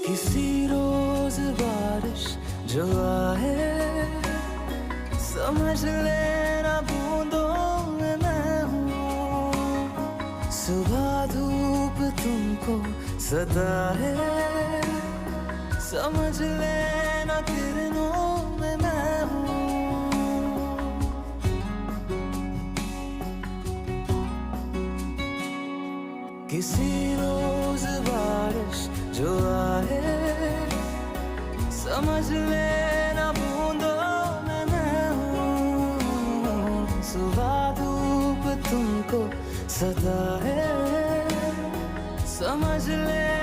किसी रोज बारिश जो आए, समझ लेना बूंदों में मैं हूँ। सुबह धूप तुमको सताए, समझ लेना किरणों में मैं हूँ। किसी रोज बारिश जो आए, समझ लेना बूंदों में मैं हूँ। सुबह धूप तुमको सताए, समझ ले